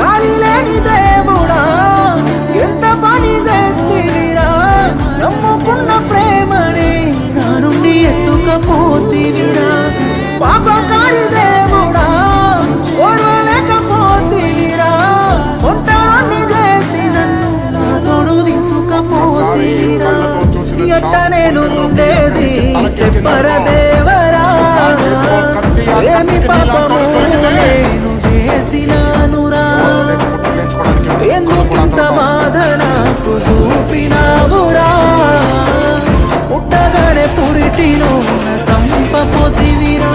జాలి లేని దేవుడా ఎంత పని చేతివిరా నమ్ముకున్న ప్రేమని నా నుండి ఎత్తుకపోతివిరా పాపకారి దేవుడా ఓర్వలేకపోతివిరా ఒంటాన్ని చేసి నన్ను నా తోడు తీసుకపోతివిరా ఎట్ట నేను ఉండేది చెప్పర దేవరా ఏమి పాపము నేను చేసినానురా ఎందుకింత బాధ నాకు చూపినావురా పుట్టగానే పురిటిలో సంపపోతివిరా